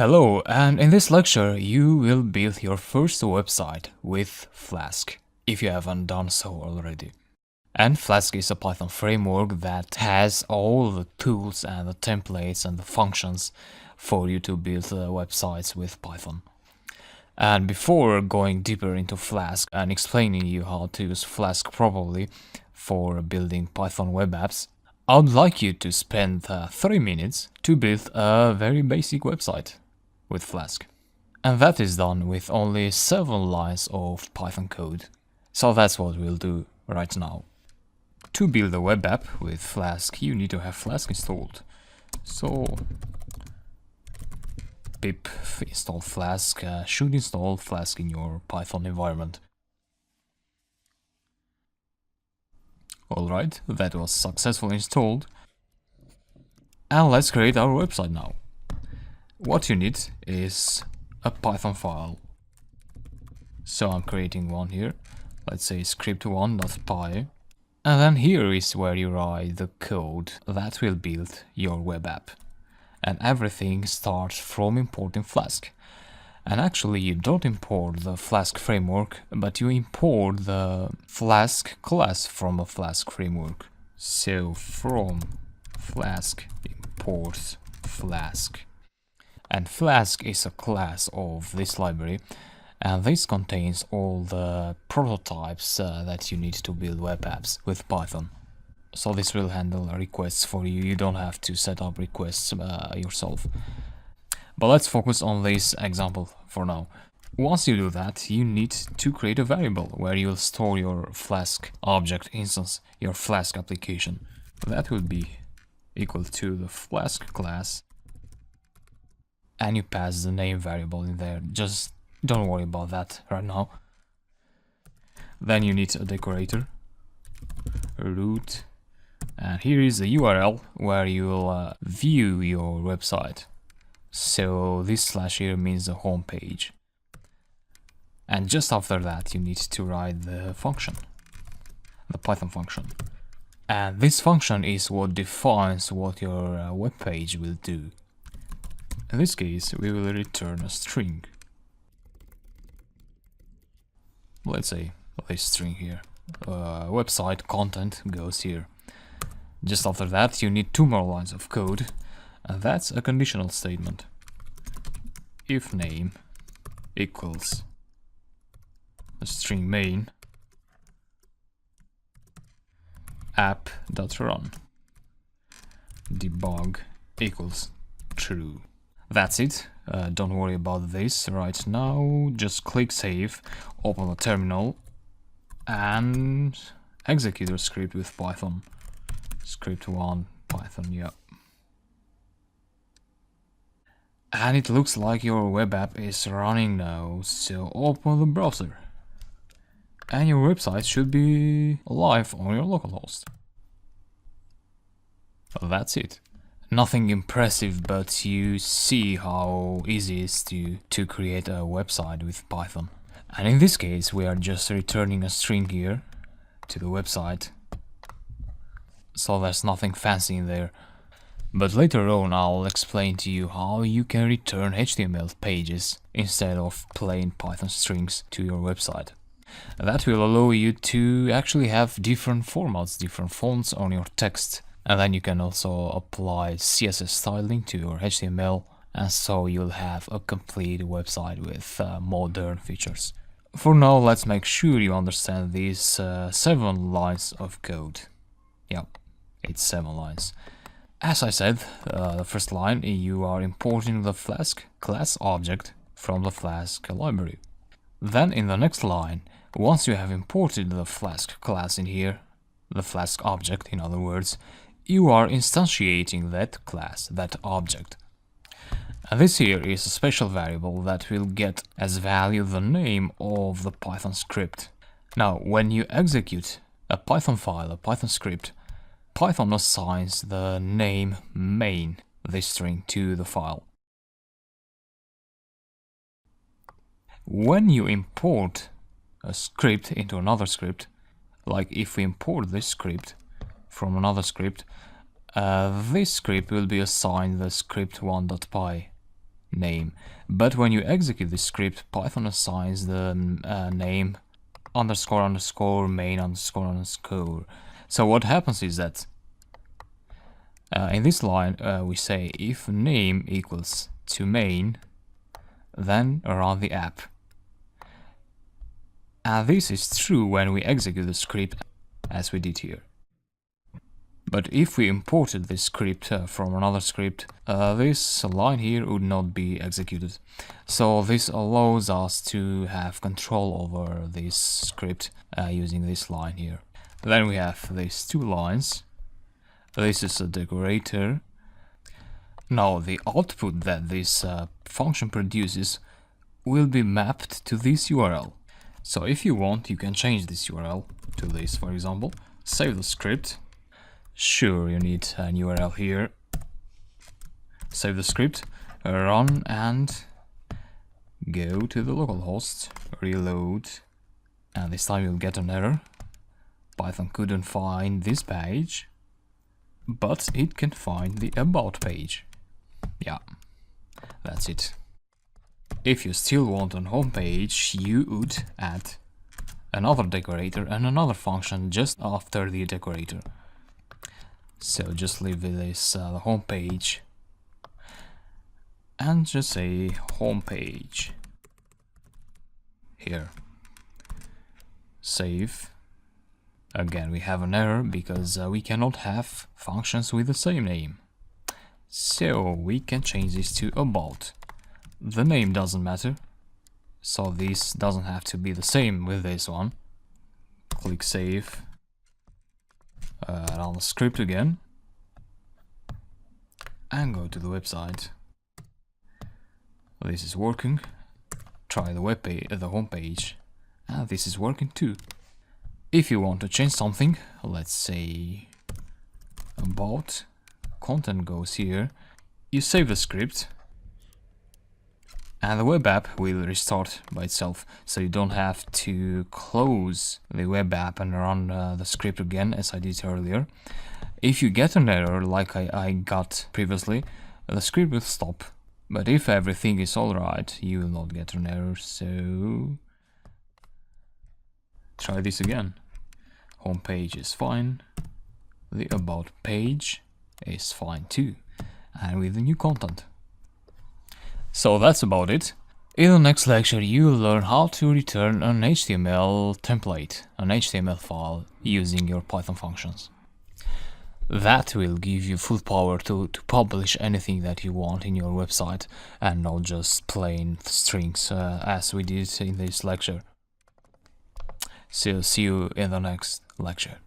Hello, and in this lecture you will build your first website with Flask, if you haven't done so already. And Flask is a Python framework that has all the tools and the templates and the functions for you to build websites with Python. And before going deeper into Flask and explaining you how to use Flask properly for building Python web apps, I would like you to spend 30 minutes to build a very basic website with Flask. And that is done with only 7 lines of Python code. So that's what we'll do right now. To build a web app with Flask, you need to have Flask installed. So pip install Flask should install Flask in your Python environment. Alright, that was successfully installed. And let's create our website now. What you need is a Python file. So I'm creating one here. Let's say script1.py. And then here is where you write the code that will build your web app. And everything starts from importing Flask. And actually you don't import the Flask framework, but you import the Flask class from a Flask framework. So from Flask import Flask. And Flask is a class of this library, and this contains all the prototypes that you need to build web apps with Python. So this will handle requests for you. You don't have to set up requests yourself. But let's focus on this example for now. Once you do that, you need to create a variable where you'll store your Flask object instance, your Flask application. That will be equal to the Flask class. And you pass the name variable in there. Just don't worry about that right now. Then you need a decorator, root, and here is the URL where you'll view your website. So this slash here means the home page. And just after that you need to write the function, the Python function. And this function is what defines what your web page will do. In this case, we will return a string. Let's say this string here. Website content goes here. Just after that, you need 2 more lines of code, and that's a conditional statement. If name equals a string main app.run, debug equals true. That's it. Don't worry about this right now. Just click save, open the terminal, and execute your script with Python. Script1 Python, yeah. And it looks like your web app is running now, so open the browser. And your website should be live on your localhost. That's it. Nothing impressive, but you see how easy it is to create a website with Python. And in this case, we are just returning a string here to the website. So there's nothing fancy in there. But later on, I'll explain to you how you can return HTML pages instead of plain Python strings to your website. That will allow you to actually have different formats, different fonts on your text. And then you can also apply CSS styling to your HTML, and so you'll have a complete website with modern features. For now, let's make sure you understand these 7 lines of code. Yep, it's 7 lines. As I said, the first line, you are importing the Flask class object from the Flask library. Then in the next line, once you have imported the Flask class in here, the Flask object in other words, you are instantiating that class, that object. And this here is a special variable that will get as value the name of the Python script. Now, when you execute a Python file, a Python script, Python assigns the name main, this string, to the file. When you import a script into another script, like if we import this script from another script, this script will be assigned the script1.py name. But when you execute this script, Python assigns the name underscore underscore main underscore underscore. So what happens is that in this line we say if name equals to main, then run the app. And this is true when we execute the script as we did here. But if we imported this script from another script, this line here would not be executed. So this allows us to have control over this script using this line here. Then we have these two lines. This is a decorator. Now the output that this function produces will be mapped to this URL. So if you want, you can change this URL to this, for example. Save the script. Sure, you need an URL here. Save the script, run, and go to the localhost, reload, and this time you'll get an error. Python couldn't find this page, but it can find the about page. Yeah, that's it. If you still want an home page, you would add another decorator and another function just after the decorator. So just leave this the home page and just say home page here. Save. Again, we have an error because we cannot have functions with the same name. So we can change this to about. The name doesn't matter, so this doesn't have to be the same with this one. Click save. Run the script again and go to the website. This is working. Try the home page, and this is working too. If you want to change something, let's say about, content goes here, you save the script and the web app will restart by itself, so you don't have to close the web app and run the script again as I did earlier. If you get an error like I got previously, the script will stop, but if everything is alright, you will not get an error. So try this again. Home page is fine, the about page is fine too, and with the new content. So that's about it. In the next lecture you will learn how to return an HTML template, an HTML file using your Python functions. That will give you full power to publish anything that you want in your website and not just plain strings as we did in this lecture. So see you in the next lecture.